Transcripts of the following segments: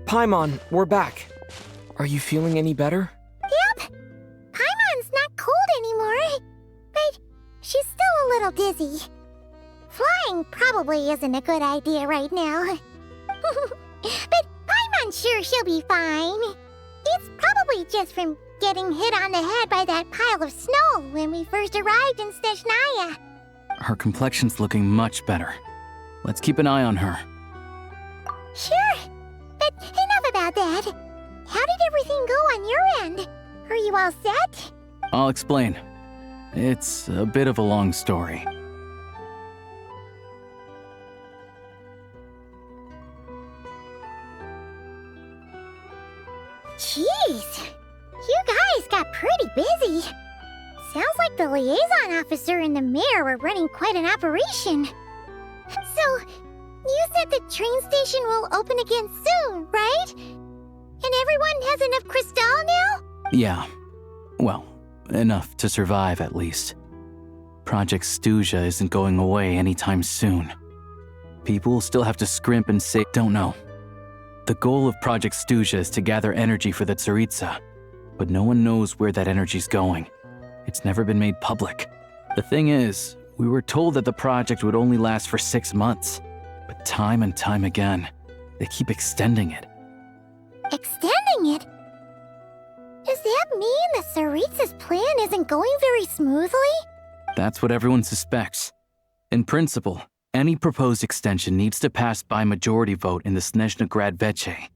Paimon, we're back. Are you feeling any better? Yep. Paimon's not cold anymore. But she's still a little dizzy. Flying probably isn't a good idea right now. But Paimon's sure she'll be fine. It's probably just from getting hit on the head by that pile of snow when we first arrived in Snezhnaya. Her complexion's looking much better. Let's keep an eye on her. Sure. But enough about that. How did everything go on your end? Are you all set? I'll explain. It's a bit of a long story. Jeez. You guys got pretty busy. Sounds like the liaison officer and the mayor were running quite an operation. So, you said the train station will open again soon, right? And everyone has enough crystal now? Yeah. Well, enough to survive at least. Project Snezhnaya isn't going away anytime soon. People will still have to scrimp and save. Don't know. The goal of Project Snezhnaya is to gather energy for the Tsaritsa, but no one knows where that energy's going. It's never been made public. The thing is, we were told that the project would only last for 6 months, but time and time again, they keep extending it. Extending it? Does that mean the Tsaritsa's plan isn't going very smoothly? That's what everyone suspects. In principle, any proposed extension needs to pass by majority vote in the Snezhnaya Veche.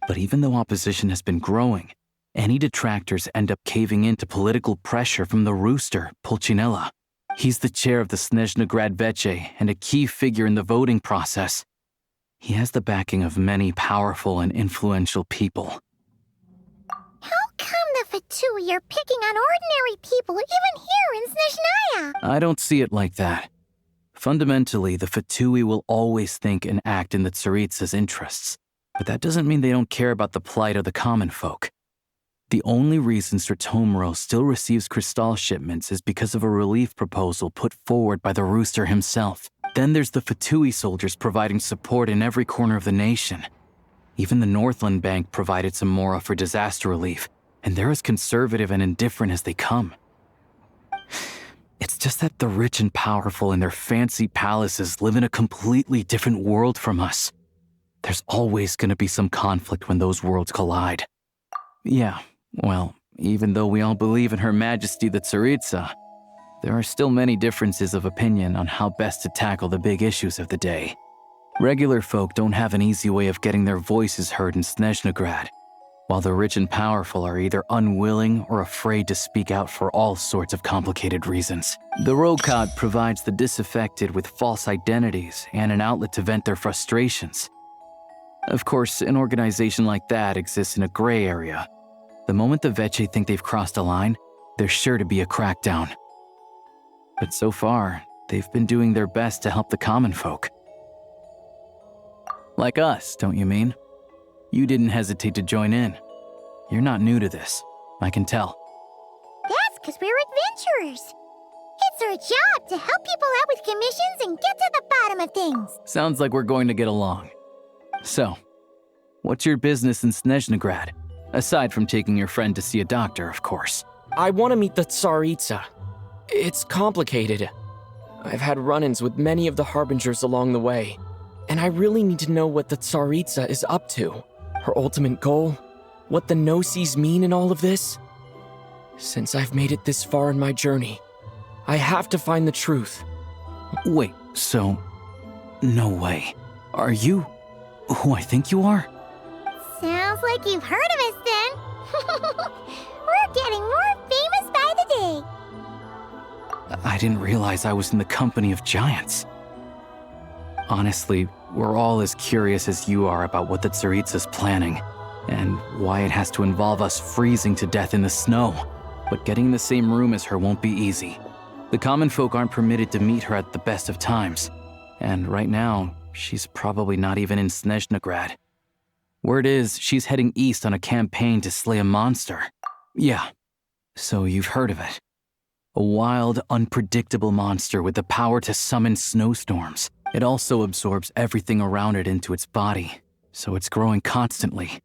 But even though opposition has been growing, any detractors end up caving in to political pressure from the rooster, Pulcinella. He's the chair of the Snezhnaya Veche and a key figure in the voting process. He has the backing of many powerful and influential people. How come the Fatui are picking on ordinary people even here in Snezhnaya? I don't see it like that. Fundamentally, the Fatui will always think and act in the Tsaritsa's interests, but that doesn't mean they don't care about the plight of the common folk. The only reason Sertomero still receives crystal shipments is because of a relief proposal put forward by the rooster himself. Then there's the Fatui soldiers providing support in every corner of the nation. Even the Northland Bank provided some mora for disaster relief, and they're as conservative and indifferent as they come. It's just that the rich and powerful in their fancy palaces live in a completely different world from us. There's always going to be some conflict when those worlds collide. Yeah, well, even though we all believe in Her Majesty the Tsaritsa, there are still many differences of opinion on how best to tackle the big issues of the day. Regular folk don't have an easy way of getting their voices heard in Snezhnaya, while the rich and powerful are either unwilling or afraid to speak out for all sorts of complicated reasons. The Rokad provides the disaffected with false identities and an outlet to vent their frustrations. Of course, an organization like that exists in a gray area. The moment the Veche think they've crossed a line, there's sure to be a crackdown. But so far, they've been doing their best to help the common folk. Like us, don't you mean? You didn't hesitate to join in. You're not new to this, I can tell. That's because we're adventurers. It's our job to help people out with commissions and get to the bottom of things. Sounds like we're going to get along. So, what's your business in Snezhnaya? Aside from taking your friend to see a doctor, of course. I want to meet the Tsaritsa. It's complicated. I've had run-ins with many of the Harbingers along the way, and I really need to know what the Tsaritsa is up to. Her ultimate goal? What the no-sees mean in all of this? Since I've made it this far in my journey, I have to find the truth. Wait, so... no way. Are you who I think you are? Sounds like you've heard of us then. We're getting more famous by the day. I didn't realize I was in the company of giants. Honestly, we're all as curious as you are about what the Tsaritsa's planning, and why it has to involve us freezing to death in the snow. But getting in the same room as her won't be easy. The common folk aren't permitted to meet her at the best of times, and right now, she's probably not even in Snezhnaya. Word is, she's heading east on a campaign to slay a monster. Yeah, so you've heard of it. A wild, unpredictable monster with the power to summon snowstorms. It also absorbs everything around it into its body. so it's growing constantly.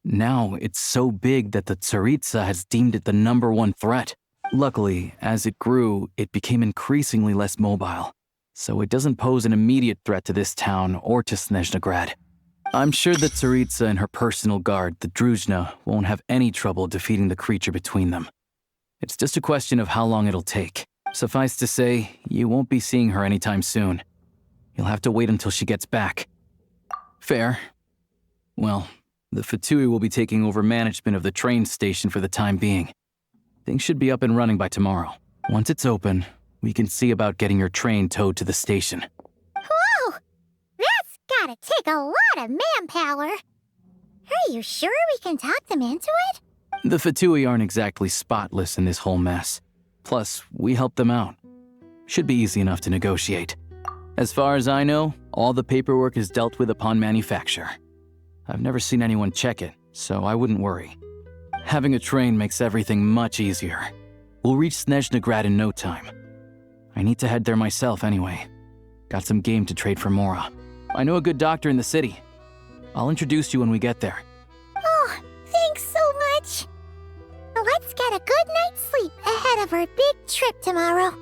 Now it's so big that the Tsaritsa has deemed it the #1 threat. Luckily, as it grew, it became increasingly less mobile, so it doesn't pose an immediate threat to this town or to Snezhnagrad. I'm sure that Tsaritsa and her personal guard, the Druzhna, won't have any trouble defeating the creature between them. It's just a question of how long it'll take. Suffice to say, you won't be seeing her anytime soon. You'll have to wait until she gets back. Fair. Well, the Fatui will be taking over management of the train station for the time being. Things should be up and running by tomorrow. Once it's open, we can see about getting your train towed to the station. Whoa! That's gotta take a lot of manpower. Are you sure we can talk them into it? The Fatui aren't exactly spotless in this whole mess. Plus, we helped them out. Should be easy enough to negotiate. As far as I know, all the paperwork is dealt with upon manufacture. I've never seen anyone check it, so I wouldn't worry. Having a train makes everything much easier. We'll reach Snezhnagrad in no time. I need to head there myself anyway. Got some game to trade for Mora. I know a good doctor in the city. I'll introduce you when we get there. Oh, thanks so much. Let's get a good night's sleep ahead of our big trip tomorrow.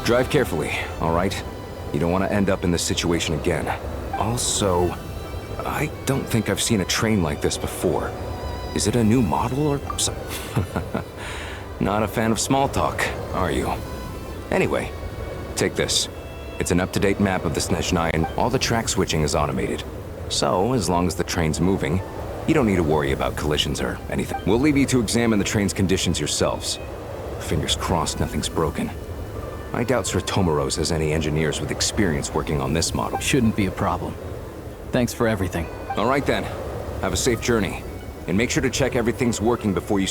Drive carefully, all right? You don't want to end up in this situation again. Also, I don't think I've seen a train like this before. Is it a new model or something? Not a fan of small talk, are you? Anyway, take this. It's an up-to-date map of the Snezhnaya and all the track switching is automated. So, as long as the train's moving, you don't need to worry about collisions or anything. We'll leave you to examine the train's conditions yourselves. Fingers crossed nothing's broken. I doubt Sir Tomoros has any engineers with experience working on this model. Shouldn't be a problem. Thanks for everything. All right then. Have a safe journey. And make sure to check everything's working before you...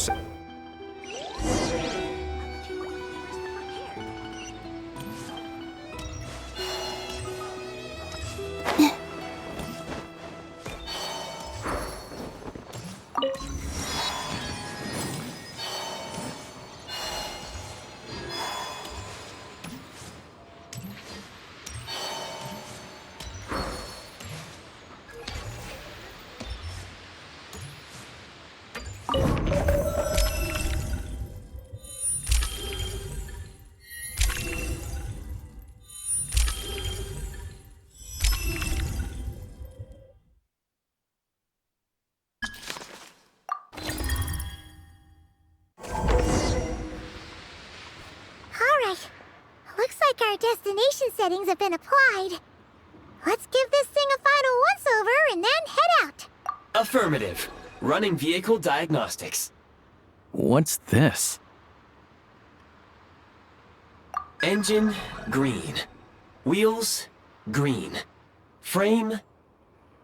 Our destination settings have been applied. Let's give this thing a final once-over and then head out. Affirmative. Running vehicle diagnostics. What's this? Engine, green. Wheels, green. Frame,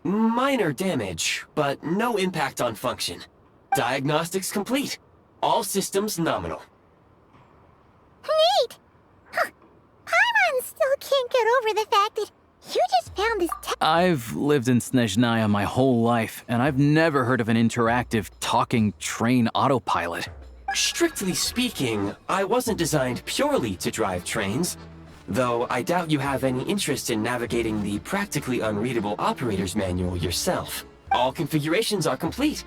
minor damage, but no impact on function. Diagnostics complete. All systems nominal. Neat! Huh. Paimon still can't get over the fact that you just found this I've lived in Snezhnaya my whole life, and I've never heard of an interactive, talking train autopilot. Strictly speaking, I wasn't designed purely to drive trains, though I doubt you have any interest in navigating the practically unreadable operator's manual yourself. All configurations are complete.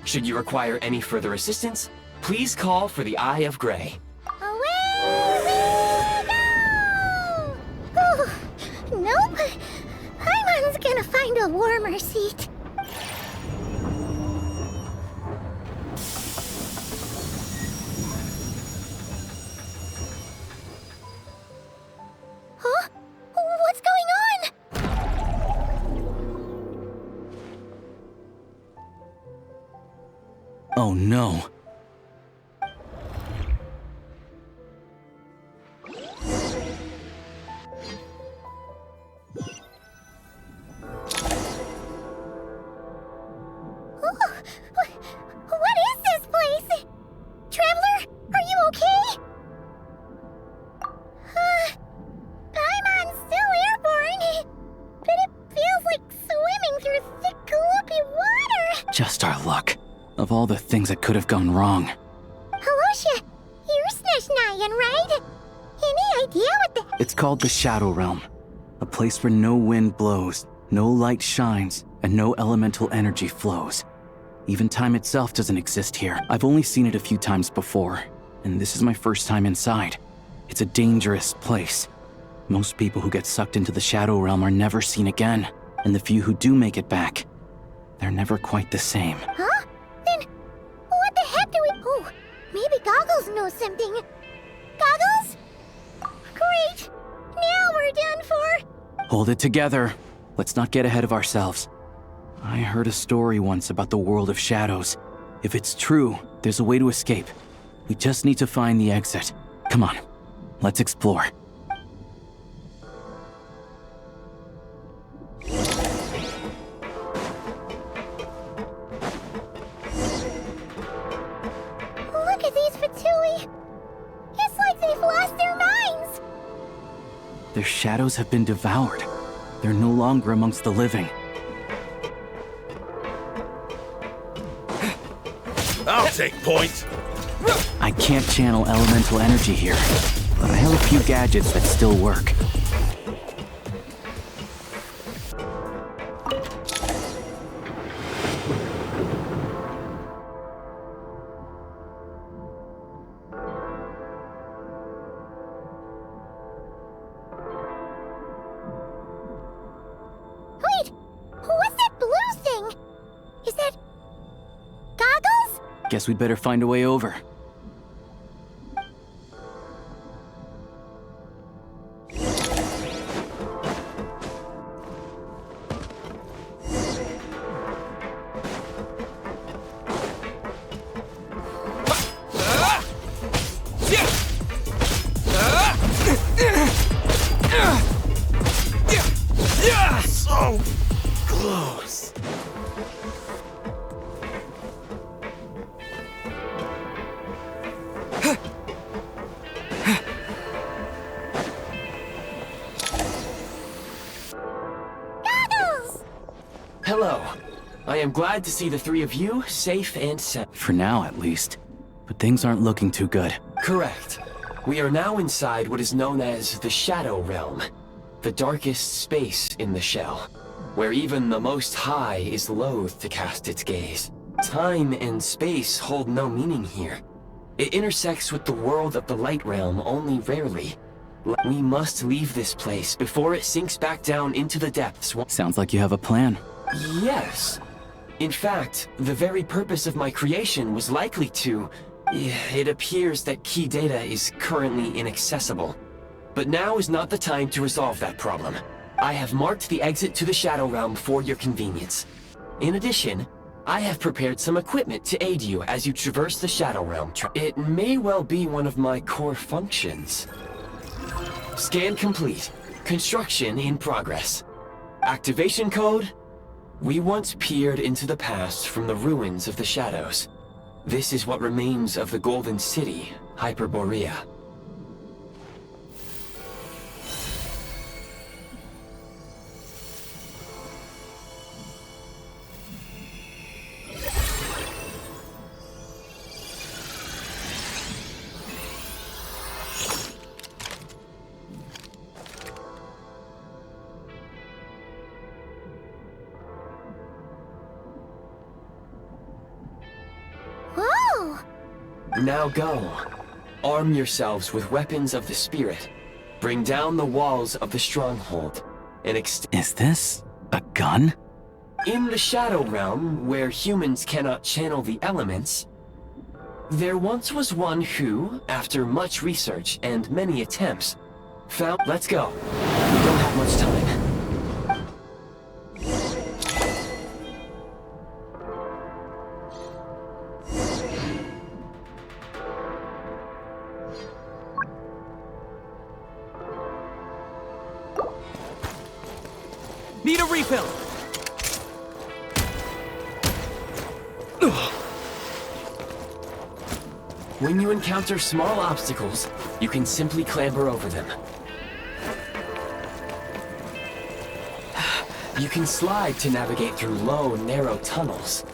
Should you require any further assistance, please call for the Eye of Grey. Away we go! Oh, nope. Paimon's gonna find a warmer seat. Oh no. What is this place? Traveler, are you okay? Paimon's still airborne, but it feels like swimming through thick, gloopy water. Just our luck. Of all the things that could have gone wrong. Halosha, you're Snezhnayan, right? Any idea what the... It's called the Shadow Realm. A place where no wind blows, no light shines, and no elemental energy flows. Even time itself doesn't exist here. I've only seen it a few times before, and this is my first time inside. It's a dangerous place. Most people who get sucked into the Shadow Realm are never seen again, and the few who do make it back, they're never quite the same. Huh? Then, what the heck do we... Oh, maybe Goggles knows something. Goggles? Great! Now we're done for! Hold it together. Let's not get ahead of ourselves. I heard a story once about the world of shadows. If it's true, there's a way to escape. We just need to find the exit. Come on, let's explore. Look at these Fatui! It's like they've lost their minds! Their shadows have been devoured. They're no longer amongst the living. I'll take point. I can't channel elemental energy here, but I have a few gadgets that still work. Wait! What's that blue thing? Is that... Goggles? Guess we'd better find a way over. So close. Goggles! Hello. I am glad to see the three of you safe and sound. For now, at least. But things aren't looking too good. Correct. We are now inside what is known as the Shadow Realm, the darkest space in the shell, where even the Most High is loath to cast its gaze. Time and space hold no meaning here. It intersects with the world of the Light Realm only rarely. We must leave this place before it sinks back down into the depths. Sounds like you have a plan. Yes. In fact, the very purpose of my creation was likely to... It appears that key data is currently inaccessible. But now is not the time to resolve that problem. I have marked the exit to the Shadow Realm for your convenience. In addition, I have prepared some equipment to aid you as you traverse the Shadow Realm. It may well be one of my core functions. Scan complete. Construction in progress. Activation code? We once peered into the past from the ruins of the shadows. This is what remains of the Golden City, Hyperborea. Whoa! Now go. Arm yourselves with weapons of the spirit. Bring down the walls of the stronghold and Is this a gun? In the Shadow Realm, where humans cannot channel the elements, there once was one who, after much research and many attempts, found... Let's go. We don't have much time. Need a refill! When you encounter small obstacles, you can simply clamber over them. You can slide to navigate through low, narrow tunnels.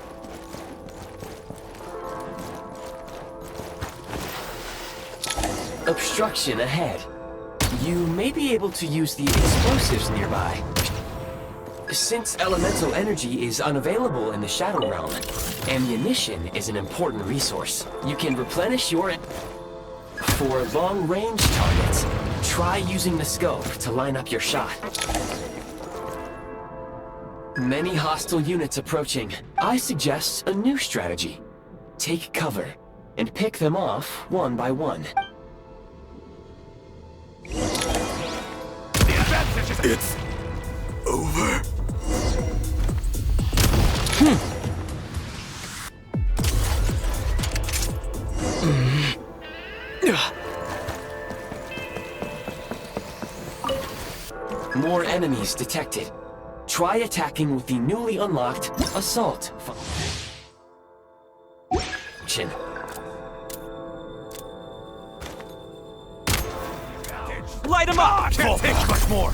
Obstruction ahead. You may be able to use the explosives nearby. Since elemental energy is unavailable in the Shadow Realm, ammunition is an important resource. You can replenish your... For long-range targets, try using the scope to line up your shot. Many hostile units approaching. I suggest a new strategy. Take cover, and pick them off one by one. It's over. More enemies detected. Try attacking with the newly unlocked Assault function. Light him up! Can't take much more.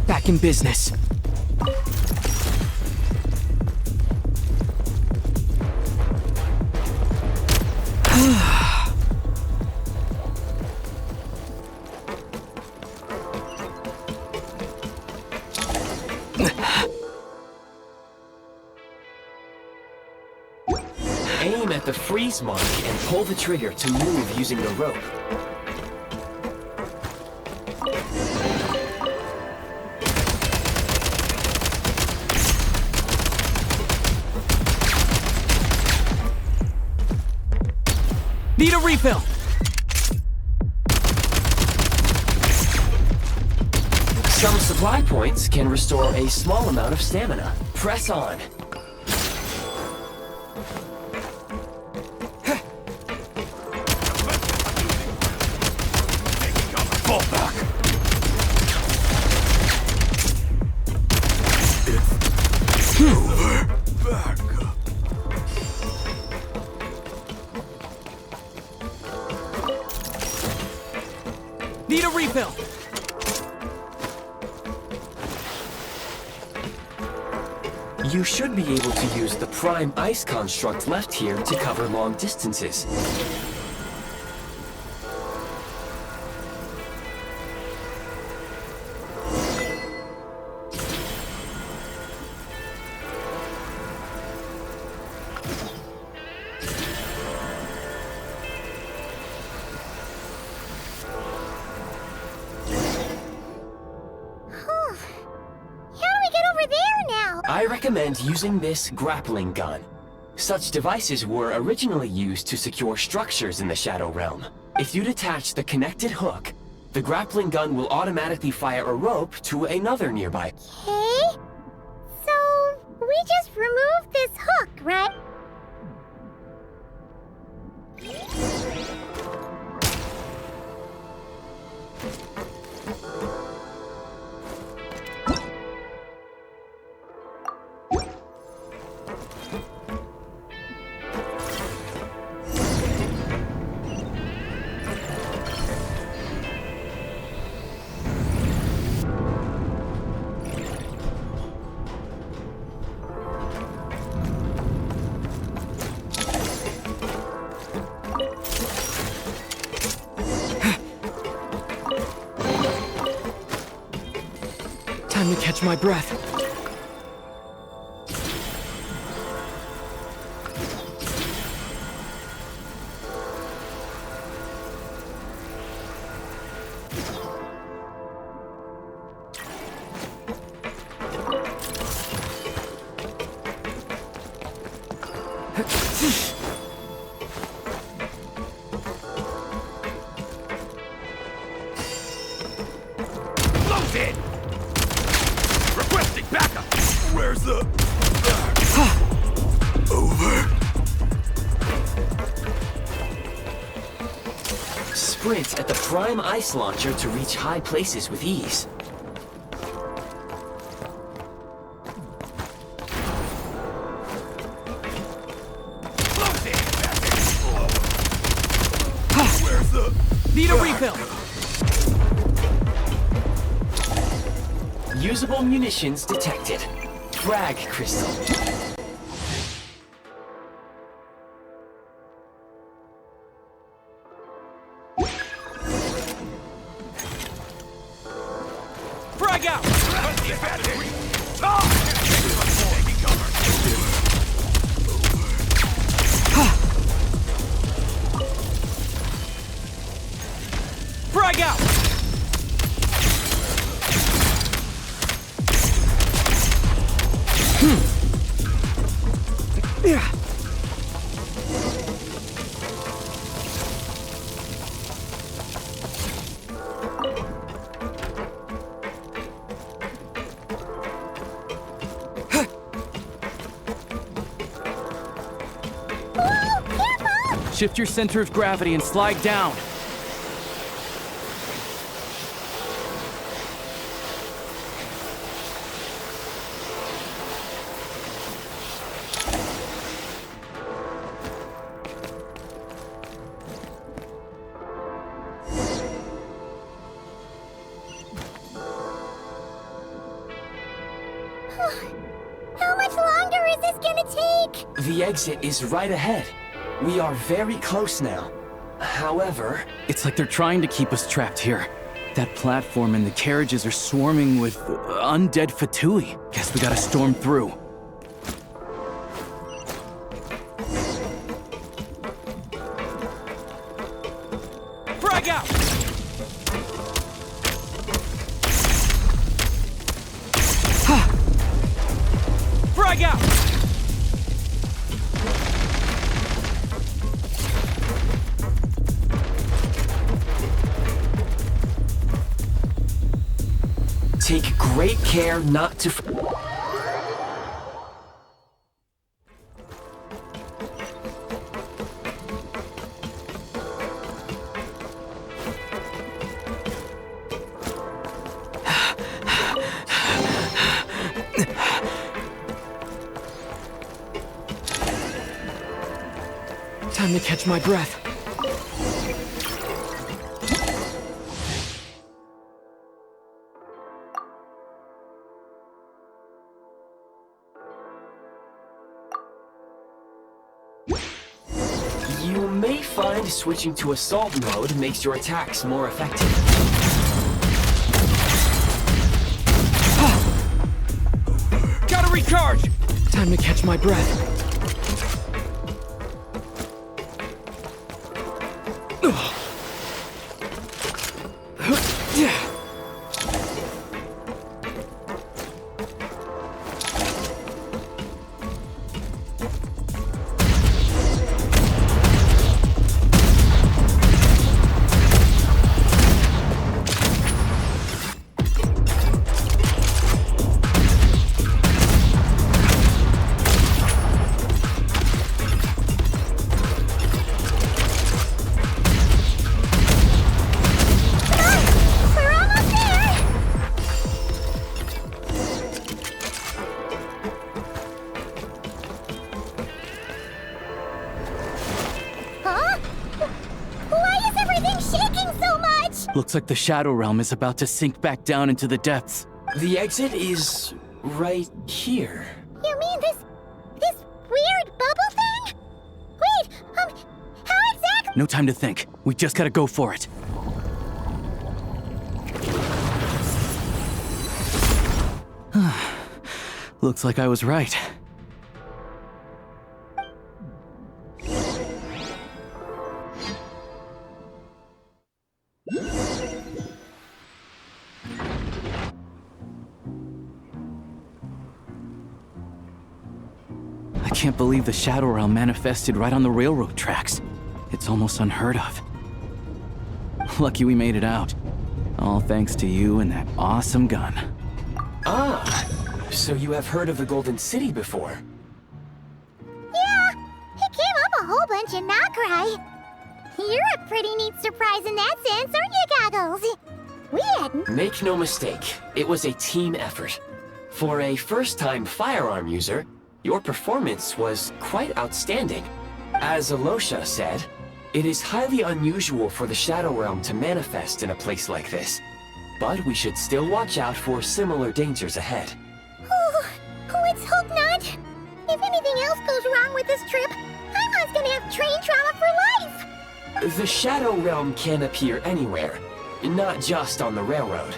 Back in business. Aim at the freeze mark and pull the trigger to move using the rope. Need a refill! Some supply points can restore a small amount of stamina. Press on. Fall back. It's over. Back up. Need a refill! You should be able to use the prime ice construct left here to cover long distances. I recommend using this grappling gun. Such devices were originally used to secure structures in the Shadow Realm. If you detach the connected hook, the grappling gun will automatically fire a rope to another nearby. Okay. So, we just removed this hook, right? Time to catch my breath. Loaded! Requesting backup! Where's the... Over? sprint at the prime ice launcher to reach high places with ease. Close it! Where's the... Need a refill! Usable munitions detected. Frag crystal. Frag out! Frag out! Shift your center of gravity and slide down. How much longer is this gonna take? The exit is right ahead. We are very close now. However... It's like they're trying to keep us trapped here. That platform and the carriages are swarming with undead Fatui. Guess we gotta storm through. Frag out! Frag out! Take great care not to... Time to catch my breath. You may find switching to assault mode makes your attacks more effective. Gotta recharge! Time to catch my breath. Looks like the Shadow Realm is about to sink back down into the depths. The exit is right here. You mean this weird bubble thing? Wait, how exactly? No time to think. We just gotta go for it. Looks like I was right. I can't believe the Shadow Realm manifested right on the railroad tracks. It's almost unheard of. Lucky we made it out. All thanks to you and that awesome gun. Ah, so you have heard of the Golden City before? Yeah, it came up a whole bunch in Nagrai. You're a pretty neat surprise in that sense, aren't you, Goggles? We hadn't. Make no mistake, it was a team effort. For a first-time firearm user, your performance was quite outstanding. As Alosha said, it is highly unusual for the Shadow Realm to manifest in a place like this. But we should still watch out for similar dangers ahead. Oh, let's hope not. If anything else goes wrong with this trip, Paimon's gonna have train trauma for life. The Shadow Realm can appear anywhere, not just on the railroad.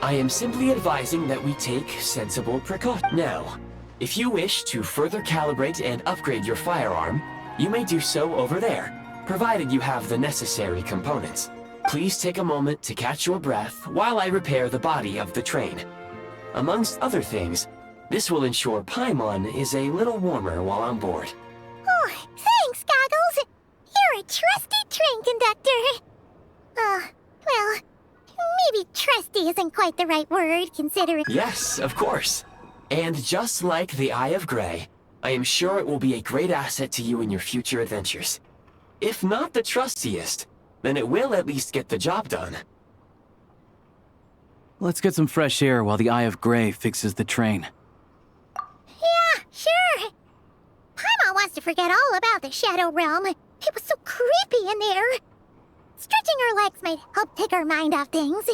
I am simply advising that we take sensible precautions. Now, if you wish to further calibrate and upgrade your firearm, you may do so over there, provided you have the necessary components. Please take a moment to catch your breath while I repair the body of the train. Amongst other things, this will ensure Paimon is a little warmer while on board. Oh, thanks, Goggles. You're a trusty train conductor. Well, maybe trusty isn't quite the right word, considering... Yes, of course. And just like the Eye of Grey, I am sure it will be a great asset to you in your future adventures. If not the trustiest, then it will at least get the job done. Let's get some fresh air while the Eye of Grey fixes the train. Yeah, sure. Paimon wants to forget all about the Shadow Realm. It was so creepy in there. Stretching her legs might help take her mind off things.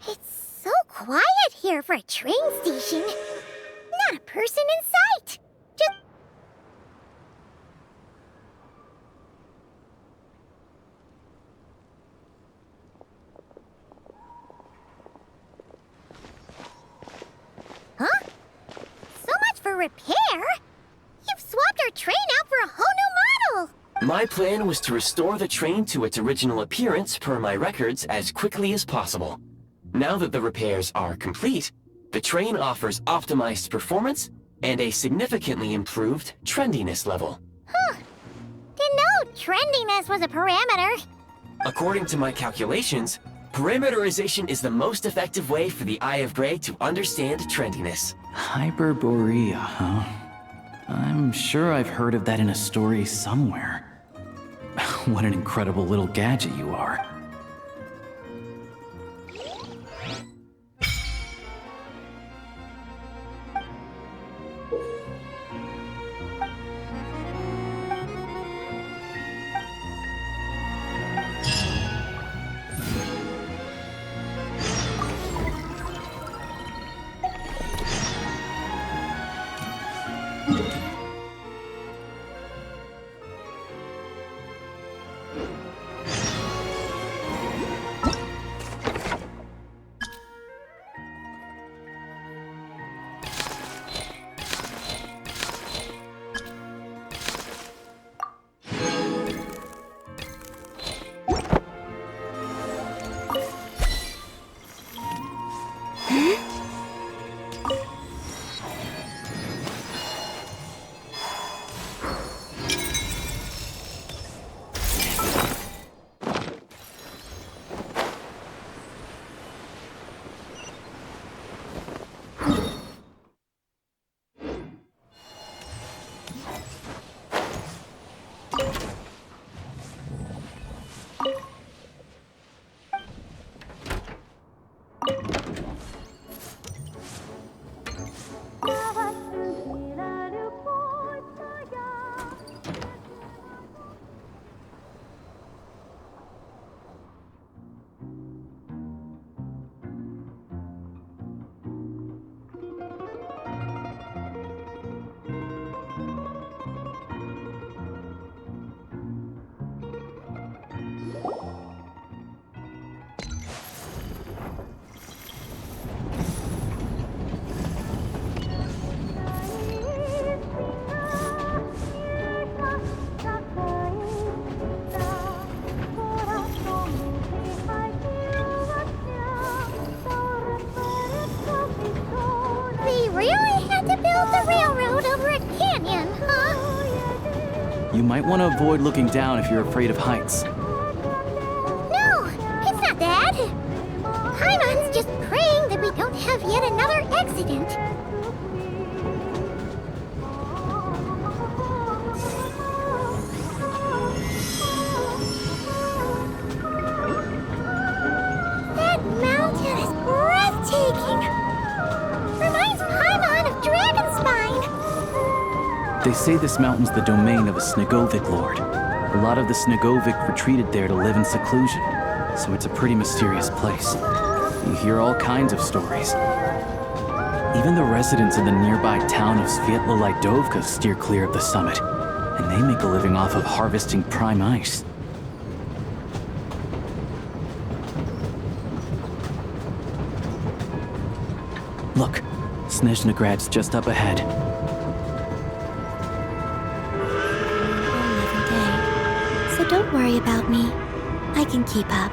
It's so quiet here for a train station. Not a person in sight. Just... Huh? So much for repair? You've swapped our train out for a whole new model! My plan was to restore the train to its original appearance per my records as quickly as possible. Now that the repairs are complete, the train offers optimized performance and a significantly improved trendiness level. Huh. Didn't know trendiness was a parameter. According to my calculations, parameterization is the most effective way for the Eye of Grey to understand trendiness. Hyperborea, huh? I'm sure I've heard of that in a story somewhere. What an incredible little gadget you are. You might want to avoid looking down if you're afraid of heights. No, it's Paimon's just praying that we don't have yet another accident. That mountain is breathtaking. Reminds Paimon of Dragonspine. They say this mountain's the domain of a Snegovic lord. A lot of the Snegovic retreated there to live in seclusion, so it's a pretty mysterious place. You hear all kinds of stories. Even the residents in the nearby town of Svietlo-Lidovka steer clear of the summit, and they make a living off of harvesting prime ice. Look, Snezhnagrad's just up ahead. Another day. So don't worry about me. I can keep up.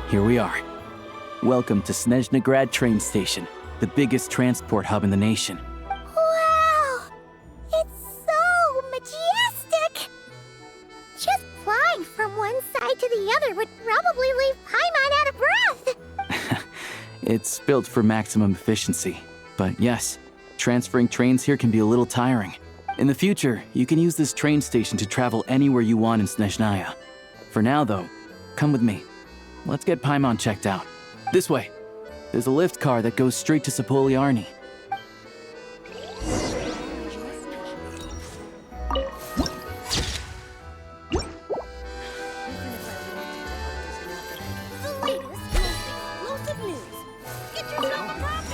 Here we are. Welcome to Snezhnagrad train station, the biggest transport hub in the nation. Wow! It's so majestic! Just flying from one side to the other would probably leave Paimon out of breath! It's built for maximum efficiency. But yes, transferring trains here can be a little tiring. In the future, you can use this train station to travel anywhere you want in Snezhnaya. For now, though, come with me. Let's get Paimon checked out. This way. There's a lift car that goes straight to Sapoliarny. The latest, most explosive news. Get yourself a coffee!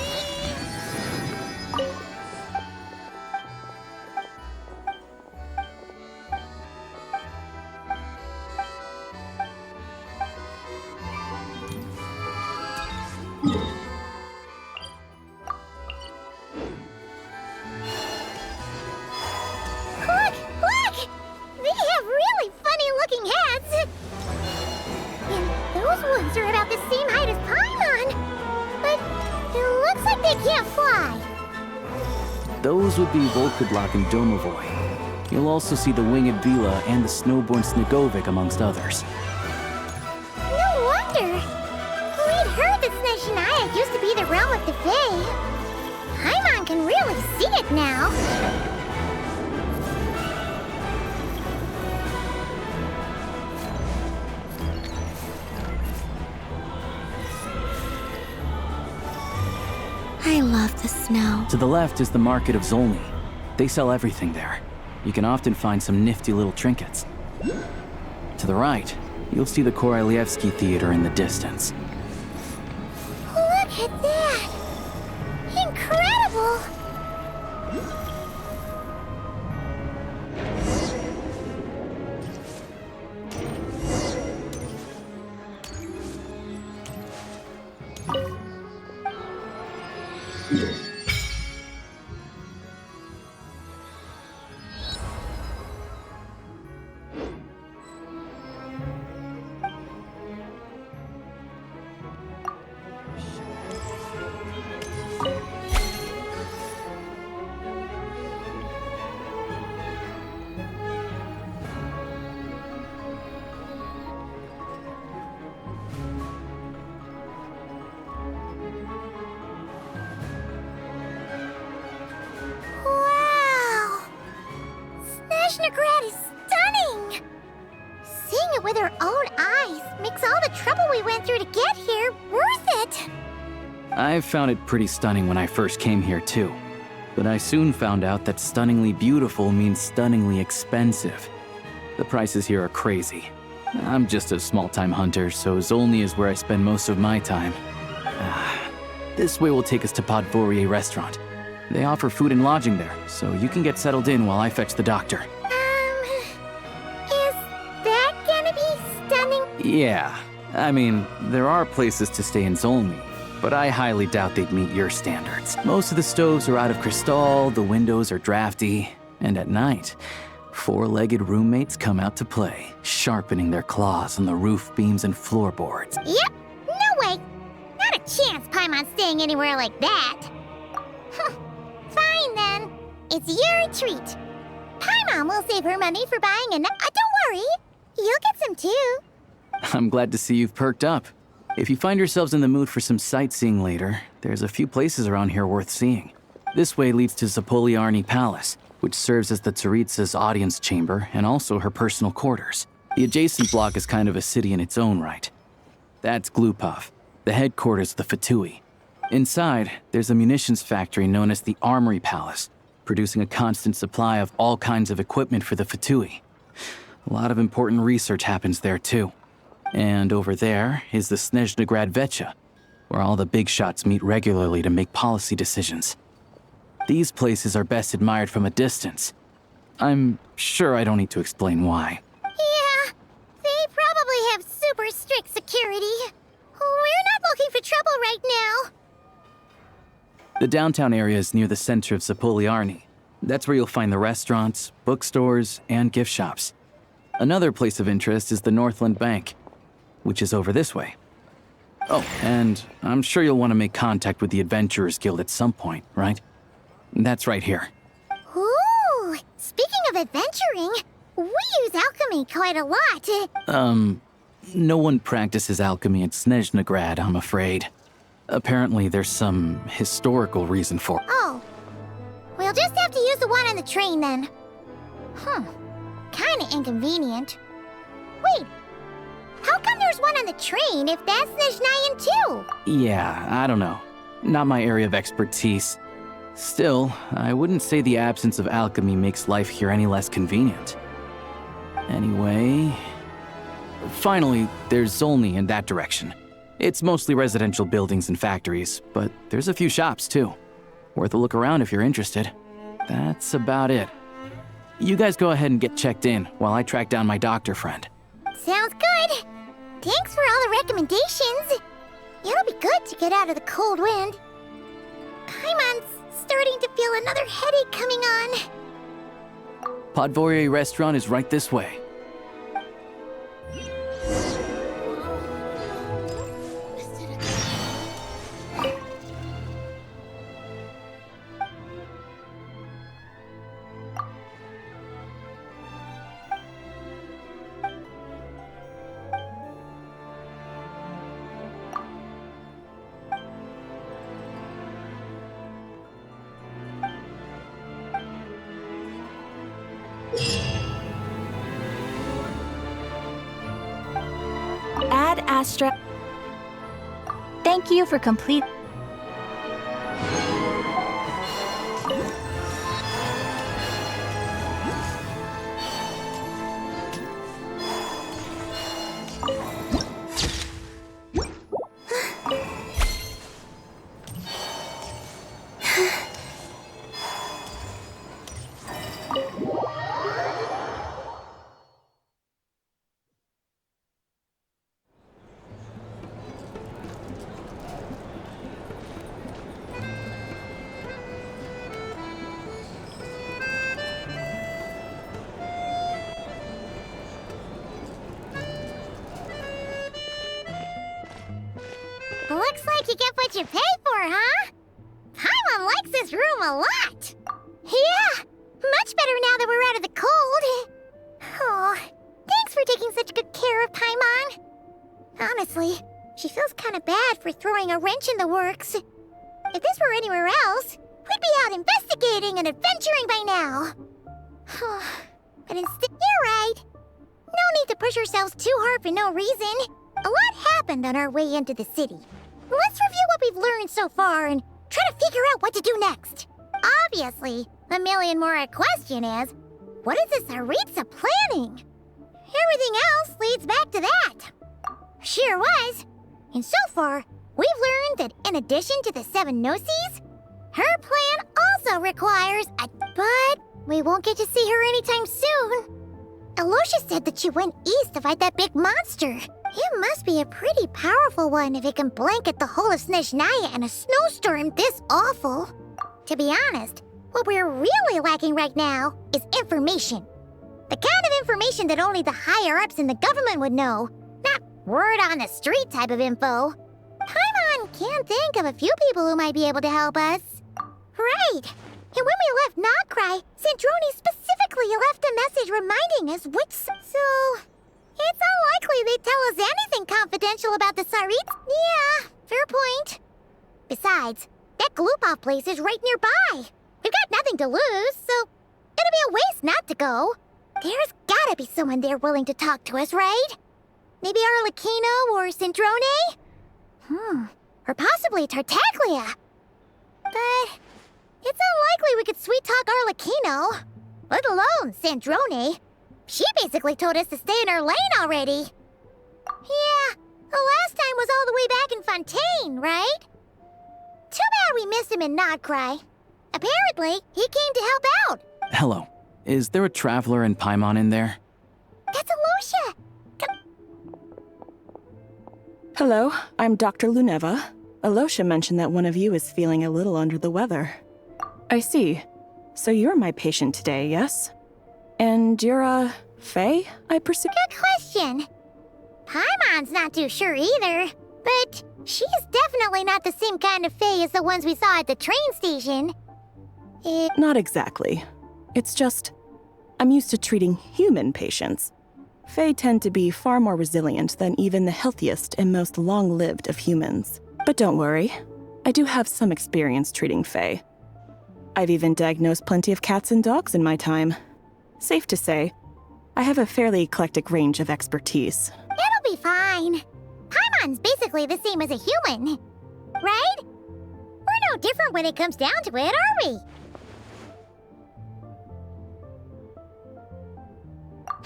Look! Look! They have really funny-looking heads! And those ones are about the same height as Paimon! But it looks like they can't fly! Those would be Volkadlak and Domovoy. You'll also see the winged Vila and the snowborn Snegovic amongst others. No wonder! We'd heard that Snezhnaya used to be the realm of the Fae. Paimon can really see it now. I love the snow. To the left is the market of Zolny. They sell everything there. You can often find some nifty little trinkets. To the right, you'll see the Korolyevsky Theater in the distance. Look at that! Incredible! Wow! Snezhnagrad is stunning! Seeing it with our own eyes makes all the trouble we went through to get here worth it! I found it pretty stunning when I first came here too. But I soon found out that stunningly beautiful means stunningly expensive. The prices here are crazy. I'm just a small-time hunter, so Zolny is where I spend most of my time. This way will take us to Podvorier restaurant. They offer food and lodging there, so you can get settled in while I fetch the doctor. Is that gonna be stunning? Yeah, I mean, there are places to stay in Zolny, but I highly doubt they'd meet your standards. Most of the stoves are out of crystal, the windows are drafty, and at night, four-legged roommates come out to play, sharpening their claws on the roof beams and floorboards. Yep, no way. Not a chance Paimon's staying anywhere like that. Fine then. It's your treat. Paimon will save her money for buying don't worry. You'll get some too. I'm glad to see you've perked up. If you find yourselves in the mood for some sightseeing later, there's a few places around here worth seeing. This way leads to Zapoliarny Palace, which serves as the Tsaritsa's audience chamber and also her personal quarters. The adjacent block is kind of a city in its own right. That's Glupov, the headquarters of the Fatui. Inside, there's a munitions factory known as the Armory Palace, producing a constant supply of all kinds of equipment for the Fatui. A lot of important research happens there too. And over there is the Snezhnaya Vecha, where all the big shots meet regularly to make policy decisions. These places are best admired from a distance. I'm sure I don't need to explain why. Yeah, they probably have super strict security. We're not looking for trouble right now. The downtown area is near the center of Zapoliarny. That's where you'll find the restaurants, bookstores, and gift shops. Another place of interest is the Northland Bank, which is over this way. Oh, and I'm sure you'll want to make contact with the Adventurers Guild at some point, right? That's right here. Ooh, speaking of adventuring, we use alchemy quite a lot. No one practices alchemy at Snezhnaya, I'm afraid. Apparently there's some historical reason for it. Oh, we'll just have to use the one on the train then. Kinda inconvenient. Wait, how come there's one on the train if that's Snezhnayan too? Yeah, I don't know. Not my area of expertise. Still, I wouldn't say the absence of alchemy makes life here any less convenient. Anyway... Finally, there's Zolny in that direction. It's mostly residential buildings and factories, but there's a few shops too. Worth a look around if you're interested. That's about it. You guys go ahead and get checked in while I track down my doctor friend. Sounds good. Thanks for all the recommendations. It'll be good to get out of the cold wind. Paimon's starting to feel another headache coming on. Podvorier restaurant is right this way. Ad Astra. Thank you for complete. Looks like you get what you pay for, huh? Paimon likes this room a lot. Yeah, much better now that we're out of the cold. Oh, thanks for taking such good care of Paimon. Honestly, she feels kind of bad for throwing a wrench in the works. If this were anywhere else, we'd be out investigating and adventuring by now. But instead, you're right. No need to push ourselves too hard for no reason. A lot happened on our way into the city. Let's review what we've learned so far and try to figure out what to do next. Obviously, the million-more question is, what is this Tsaritsa planning? Everything else leads leads back to that. Sure was. And so far, we've learned that in addition to the 7 Gnosis, her plan also requires a... But we won't get to see her anytime soon. Alocia said that she went east to fight that big monster. It must be a pretty powerful one if it can blanket the whole of Snezhnaya in a snowstorm this awful. To be honest, what we're really lacking right now is information. The kind of information that only the higher-ups in the government would know, not word on the street type of info. Paimon can think of a few people who might be able to help us. Right. And when we left Nocry, Sandrone specifically left a message reminding us which... So... It's unlikely they'd tell us anything confidential about the Tsaritsa. Yeah, fair point. Besides, that Gloop-off place is right nearby. We've got nothing to lose, so it'll be a waste not to go. There's gotta be someone there willing to talk to us, right? Maybe Arlecchino or Sandrone? Or possibly Tartaglia. But it's unlikely we could sweet-talk Arlecchino, let alone Sandrone. She basically told us to stay in her lane already. Yeah, the last time was all the way back in Fontaine, right? Too bad we missed him in Nocry. Apparently, he came to help out. Hello. Is there a traveler in Paimon in there? That's Alocia. Hello, I'm Dr. Luneva. Alocia mentioned that one of you is feeling a little under the weather. I see. So you're my patient today, yes? And you're, Faye, I presume? Good question. Paimon's not too sure either, but she's definitely not the same kind of Faye as the ones we saw at the train station. Not exactly. It's just, I'm used to treating human patients. Fae tend to be far more resilient than even the healthiest and most long-lived of humans. But don't worry, I do have some experience treating Fae. I've even diagnosed plenty of cats and dogs in my time. Safe to say, I have a fairly eclectic range of expertise. It'll be fine. Paimon's basically the same as a human, right? We're no different when it comes down to it, are we?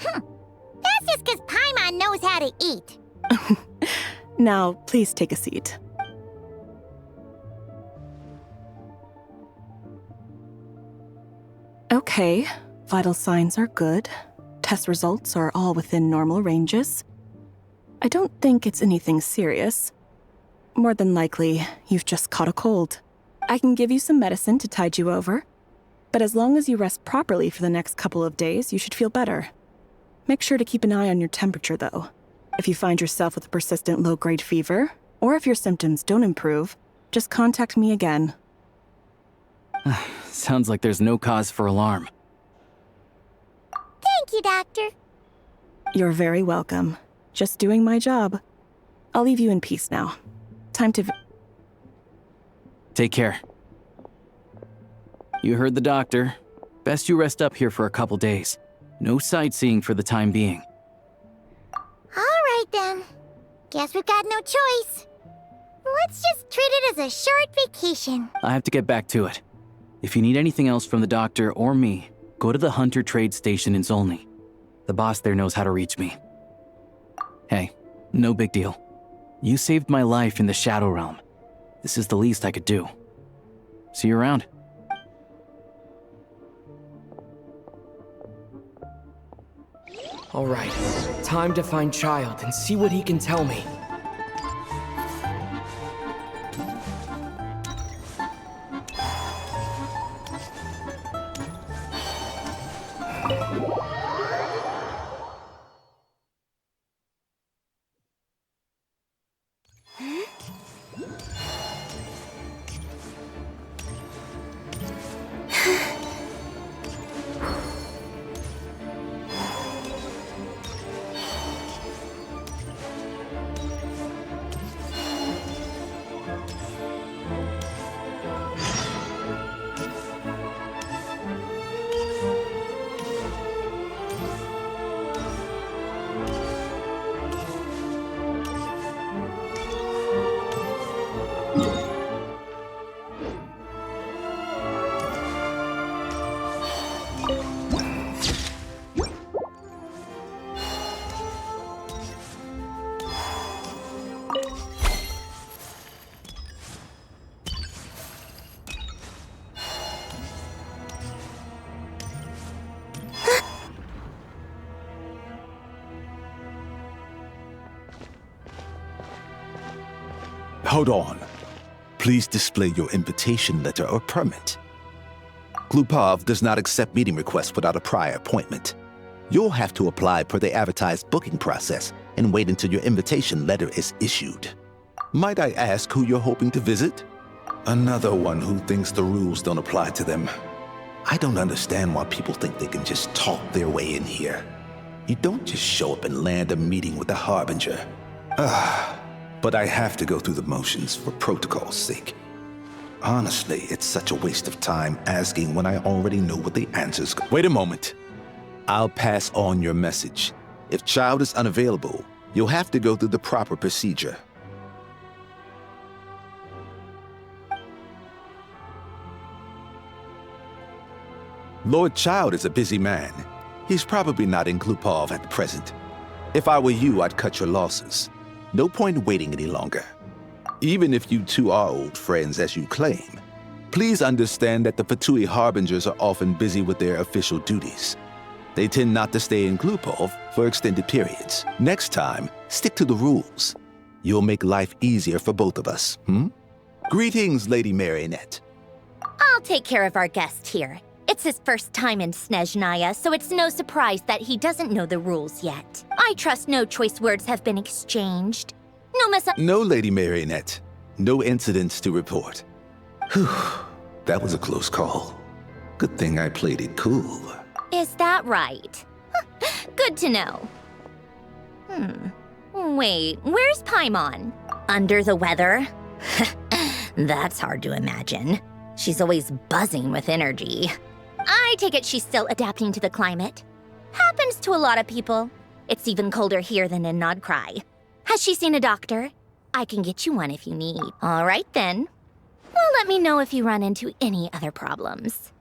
That's just because Paimon knows how to eat. Now, please take a seat. Okay, vital signs are good. Test results are all within normal ranges. I don't think it's anything serious. More than likely, you've just caught a cold. I can give you some medicine to tide you over, but as long as you rest properly for the next couple of days, you should feel better. Make sure to keep an eye on your temperature, though. If you find yourself with a persistent low-grade fever, or if your symptoms don't improve, just contact me again. Sounds like there's no cause for alarm. Thank you, Doctor. You're very welcome. Just doing my job. I'll leave you in peace now. Time to... Take care. You heard the doctor. Best you rest up here for a couple days. No sightseeing for the time being. All right, then. Guess we've got no choice. Let's just treat it as a short vacation. I have to get back to it. If you need anything else from the doctor or me, go to the Hunter Trade Station in Zolny. The boss there knows how to reach me. Hey, no big deal. You saved my life in the Shadow Realm. This is the least I could do. See you around. All right, time to find Child and see what he can tell me. Hold on. Please display your invitation letter or permit. Glupov does not accept meeting requests without a prior appointment. You'll have to apply per the advertised booking process and wait until your invitation letter is issued. Might I ask who you're hoping to visit? Another one who thinks the rules don't apply to them. I don't understand why people think they can just talk their way in here. You don't just show up and land a meeting with the Harbinger. But I have to go through the motions for protocol's sake. Honestly, it's such a waste of time asking when I already know what the answers are. Wait a moment. I'll pass on your message. If Child is unavailable, you'll have to go through the proper procedure. Lord Child is a busy man. He's probably not in Glupov at present. If I were you, I'd cut your losses. No point waiting any longer. Even if you two are old friends as you claim, please understand that the Fatui Harbingers are often busy with their official duties. They tend not to stay in Glupov for extended periods. Next time, stick to the rules. You'll make life easier for both of us, Greetings, Lady Marionette. I'll take care of our guest here. It's his first time in Snezhnaya, so it's no surprise that he doesn't know the rules yet. I trust no choice words have been exchanged. No, Lady Marionette. No incidents to report. Whew, that was a close call. Good thing I played it cool. Is that right? Good to know. Wait, where's Paimon? Under the weather? That's hard to imagine. She's always buzzing with energy. I take it she's still adapting to the climate. Happens to a lot of people. It's even colder here than in Nodcry. Has she seen a doctor? I can get you one if you need. All right, then. Well, let me know if you run into any other problems.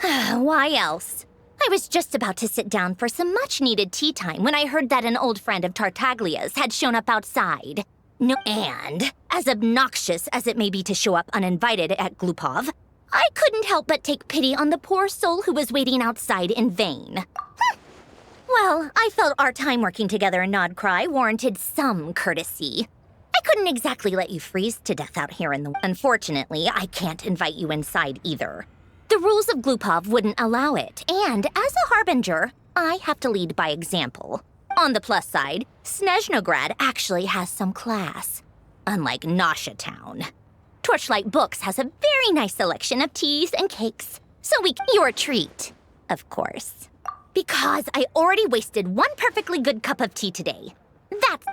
Why else? I was just about to sit down for some much-needed tea time when I heard that an old friend of Tartaglia's had shown up outside. No, and, as obnoxious as it may be to show up uninvited at Glupov, I couldn't help but take pity on the poor soul who was waiting outside in vain. Well, I felt our time working together in Nodcry warranted some courtesy. I couldn't exactly let you freeze to death out here in the... Unfortunately, I can't invite you inside either. The rules of Glupov wouldn't allow it, and as a Harbinger, I have to lead by example. On the plus side, Snezhnograd actually has some class, unlike Nasha Town. Torchlight Books has a very nice selection of teas and cakes, so your treat, of course. Because I already wasted one perfectly good cup of tea today. That's...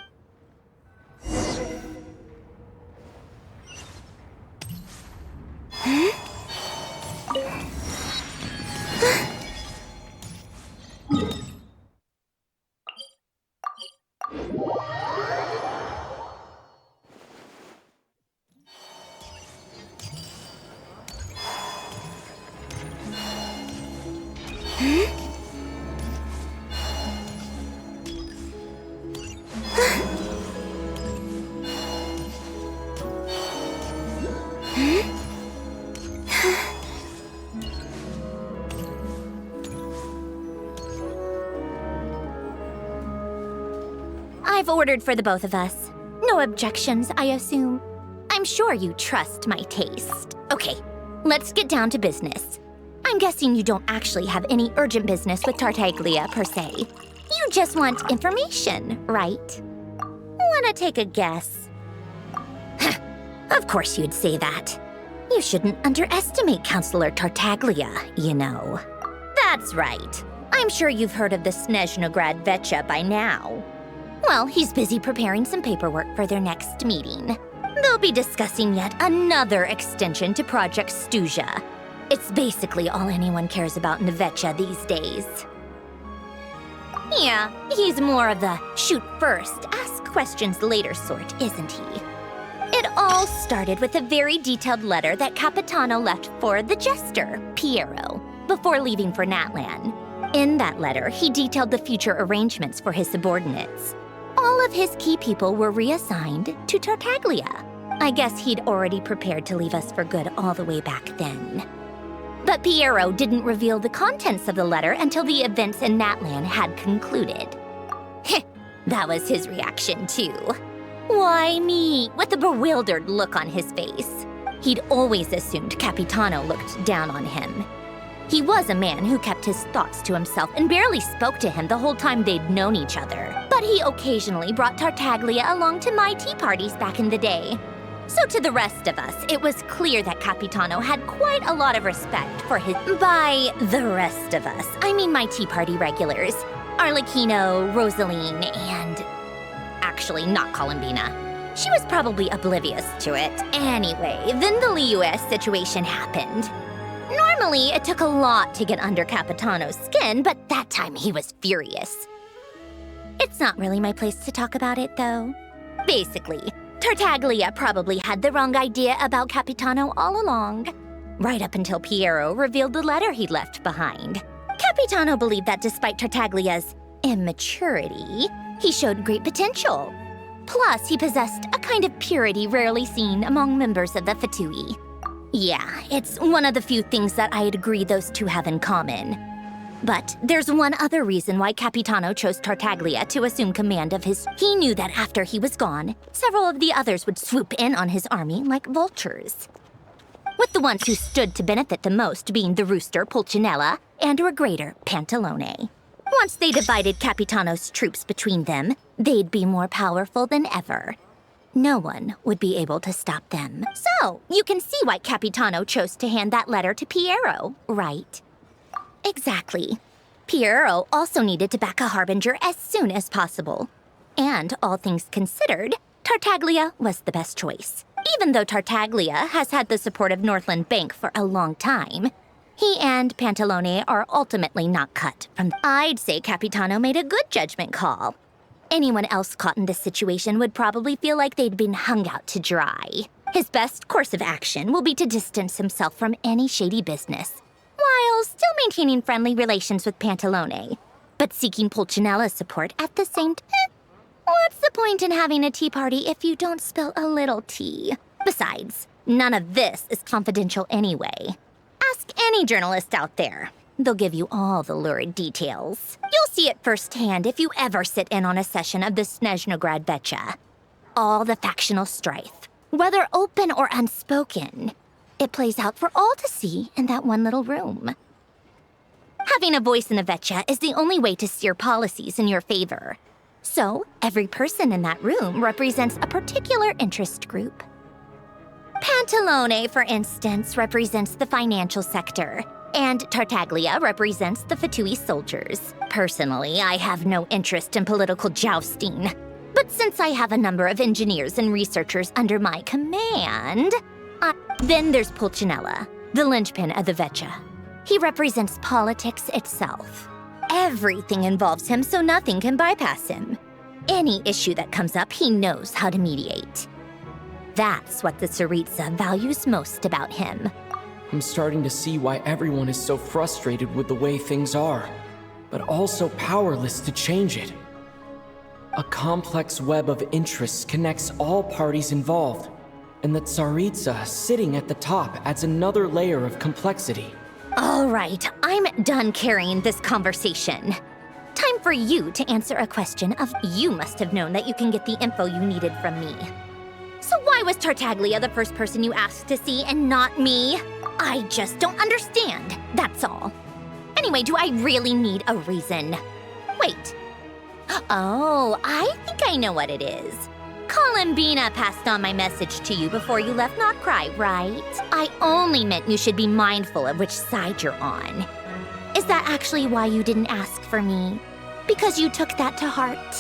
I've ordered for the both of us. No objections, I assume. I'm sure you trust my taste. Okay, let's get down to business. I'm guessing you don't actually have any urgent business with Tartaglia, per se. You just want information, right? Wanna take a guess? Of course you'd say that. You shouldn't underestimate Counselor Tartaglia, you know. That's right. I'm sure you've heard of the Snezhnograd Vecha by now. Well, he's busy preparing some paperwork for their next meeting. They'll be discussing yet another extension to Project Stuzha. It's basically all anyone cares about in the Vecha these days. Yeah, he's more of the shoot first, ask questions later sort, isn't he? It all started with a very detailed letter that Capitano left for the jester, Piero, before leaving for Natlan. In that letter, he detailed the future arrangements for his subordinates. All of his key people were reassigned to Tartaglia. I guess he'd already prepared to leave us for good all the way back then. But Piero didn't reveal the contents of the letter until the events in Natlan had concluded. That was his reaction, too. Why me? With a bewildered look on his face. He'd always assumed Capitano looked down on him. He was a man who kept his thoughts to himself and barely spoke to him the whole time they'd known each other. But he occasionally brought Tartaglia along to my tea parties back in the day. So to the rest of us, it was clear that Capitano had quite a lot of respect for his— By the rest of us, I mean my tea party regulars. Arlecchino, Rosaline, and— actually not Columbina. She was probably oblivious to it. Anyway, then the Liu's situation happened. Normally, it took a lot to get under Capitano's skin, but that time he was furious. It's not really my place to talk about it, though. Basically, Tartaglia probably had the wrong idea about Capitano all along, right up until Piero revealed the letter he'd left behind. Capitano believed that despite Tartaglia's immaturity, he showed great potential. Plus, he possessed a kind of purity rarely seen among members of the Fatui. Yeah, it's one of the few things that I'd agree those two have in common. But there's one other reason why Capitano chose Tartaglia to assume command of his— He knew that after he was gone, several of the others would swoop in on his army like vultures. With the ones who stood to benefit the most being the rooster Pulcinella and Regrator Pantalone. Once they divided Capitano's troops between them, they'd be more powerful than ever. No one would be able to stop them. So, you can see why Capitano chose to hand that letter to Piero, right? Exactly. Piero also needed to back a harbinger as soon as possible. And all things considered, Tartaglia was the best choice. Even though Tartaglia has had the support of Northland Bank for a long time, he and Pantalone are ultimately not cut from— I'd say Capitano made a good judgment call. Anyone else caught in this situation would probably feel like they'd been hung out to dry. His best course of action will be to distance himself from any shady business, while still maintaining friendly relations with Pantalone, but seeking Pulcinella's support at the same time. What's the point in having a tea party if you don't spill a little tea? Besides, none of this is confidential anyway. Ask any journalist out there. They'll give you all the lurid details. You'll see it firsthand if you ever sit in on a session of the Snezhnograd Vecha. All the factional strife, whether open or unspoken, it plays out for all to see in that one little room. Having a voice in the Vecha is the only way to steer policies in your favor. So, every person in that room represents a particular interest group. Pantalone, for instance, represents the financial sector, and Tartaglia represents the Fatui soldiers. Personally, I have no interest in political jousting. But since I have a number of engineers and researchers under my command, then there's Pulcinella, the linchpin of the Vecha. He represents politics itself. Everything involves him, so nothing can bypass him. Any issue that comes up, he knows how to mediate. That's what the Tsaritsa values most about him. I'm starting to see why everyone is so frustrated with the way things are, but also powerless to change it. A complex web of interests connects all parties involved, and the Tsaritsa sitting at the top adds another layer of complexity. All right, I'm done carrying this conversation. Time for you to answer a question of— you must have known that you can get the info you needed from me. So why was Tartaglia the first person you asked to see and not me? I just don't understand, that's all. Anyway, do I really need a reason? Wait. Oh, I think I know what it is. Columbina passed on my message to you before you left Notcry, right? I only meant you should be mindful of which side you're on. Is that actually why you didn't ask for me? Because you took that to heart?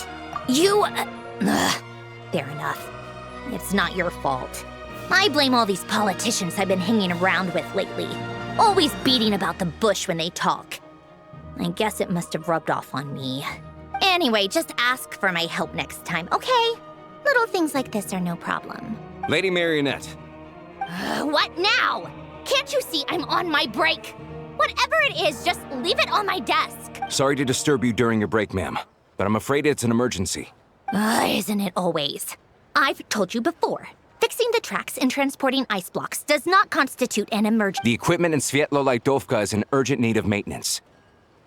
Fair enough. It's not your fault. I blame all these politicians I've been hanging around with lately. Always beating about the bush when they talk. I guess it must have rubbed off on me. Anyway, just ask for my help next time, okay? Little things like this are no problem. Lady Marionette. What now? Can't you see I'm on my break? Whatever it is, just leave it on my desk. Sorry to disturb you during your break, ma'am, but I'm afraid it's an emergency. Isn't it always? I've told you before. Fixing the tracks and transporting ice blocks does not constitute an emergency. The equipment in Svietlo-Laitovka is in urgent need of maintenance.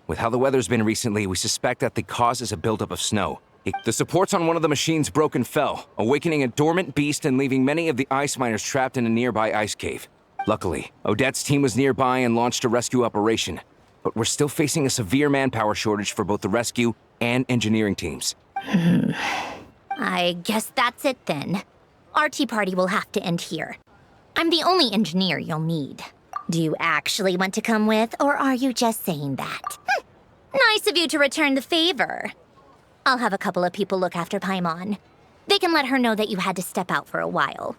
With how the weather's been recently, we suspect that the cause is a buildup of snow. The supports on one of the machines broke and fell, awakening a dormant beast and leaving many of the ice miners trapped in a nearby ice cave. Luckily, Odette's team was nearby and launched a rescue operation. But we're still facing a severe manpower shortage for both the rescue and engineering teams. I guess that's it then. Our tea party will have to end here. I'm the only engineer you'll need. Do you actually want to come with, or are you just saying that? Nice of you to return the favor. I'll have a couple of people look after Paimon. They can let her know that you had to step out for a while.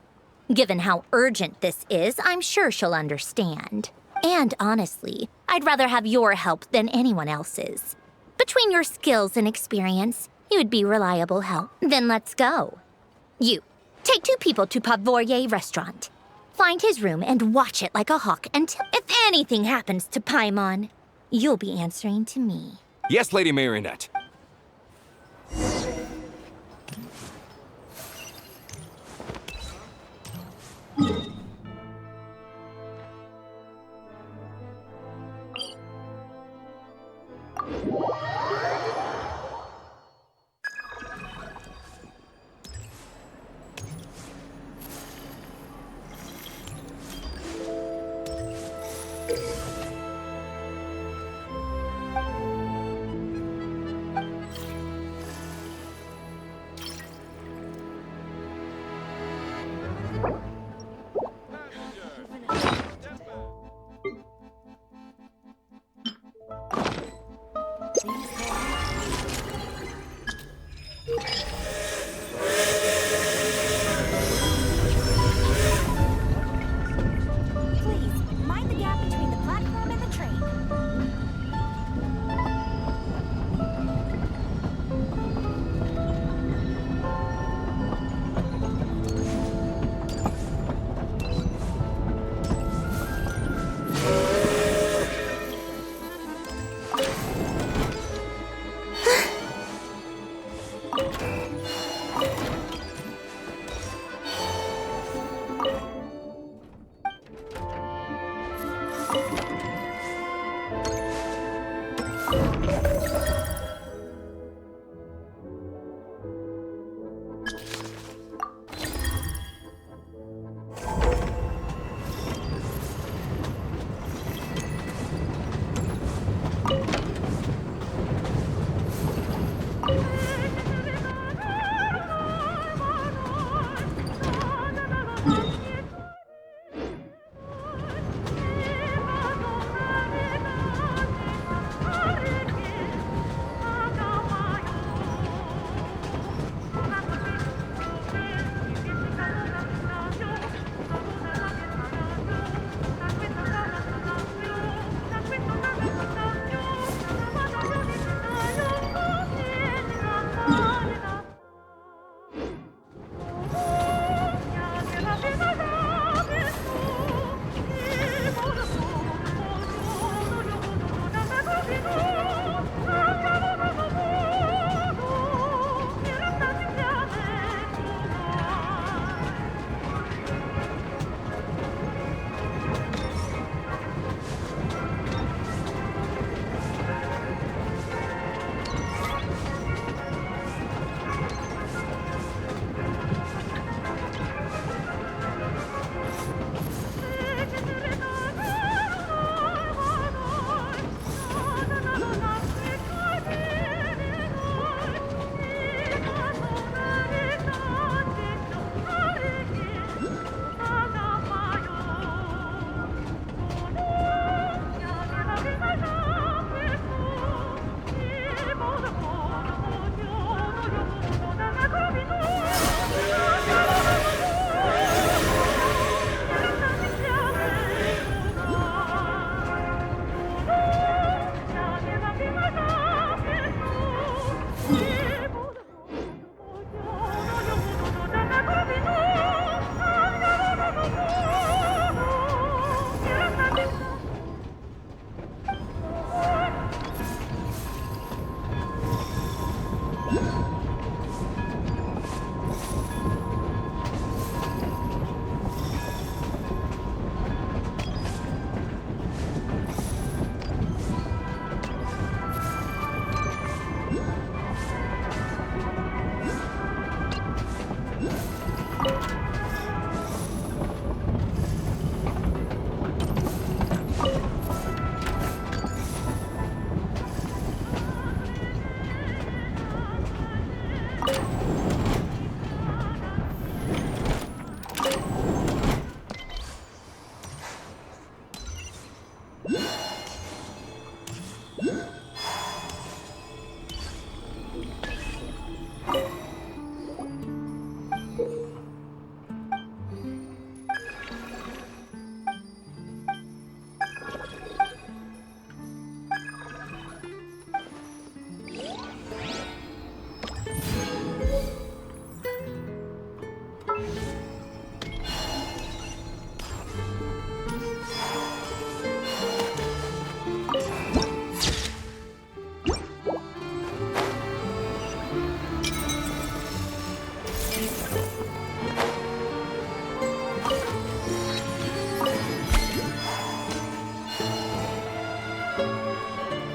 Given how urgent this is, I'm sure she'll understand. And honestly, I'd rather have your help than anyone else's. Between your skills and experience, you'd be reliable help. Then let's go. You, take 2 people to Pavoyer restaurant. Find his room and watch it like a hawk until if anything happens to Paimon, you'll be answering to me. Yes, Lady Marionette.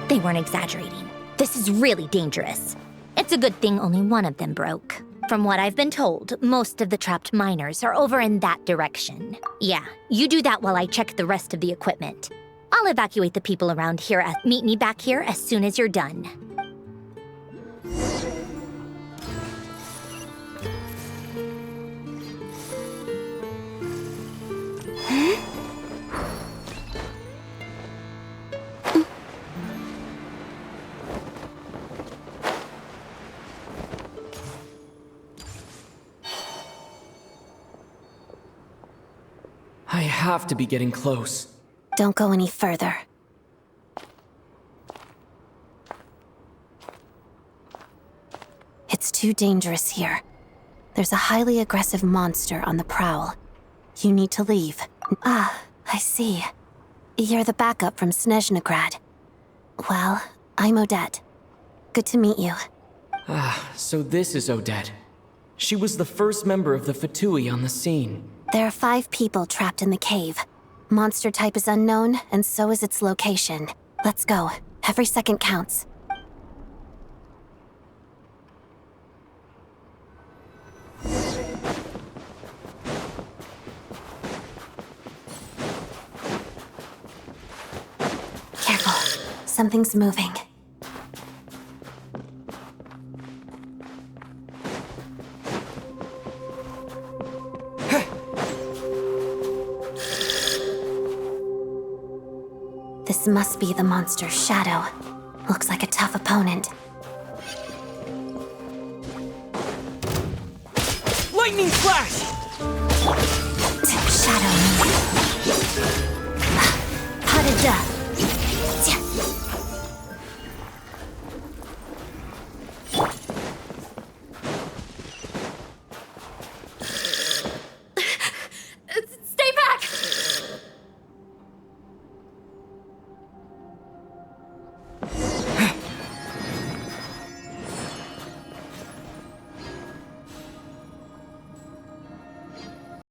They weren't exaggerating. This is really dangerous. It's a good thing only one of them broke. From what I've been told, most of the trapped miners are over in that direction. Yeah, you do that while I check the rest of the equipment. I'll evacuate the people around here. Meet me back here as soon as you're done. I have to be getting close. Don't go any further. It's too dangerous here. There's a highly aggressive monster on the prowl. You need to leave. Ah, I see. You're the backup from Snezhnaya. Well, I'm Odette. Good to meet you. Ah, so this is Odette. She was the first member of the Fatui on the scene. There are 5 people trapped in the cave. Monster type is unknown, and so is its location. Let's go. Every second counts. Careful. Something's moving. This must be the monster's shadow. Looks like a tough opponent. Lightning flash! Shadow. Harada.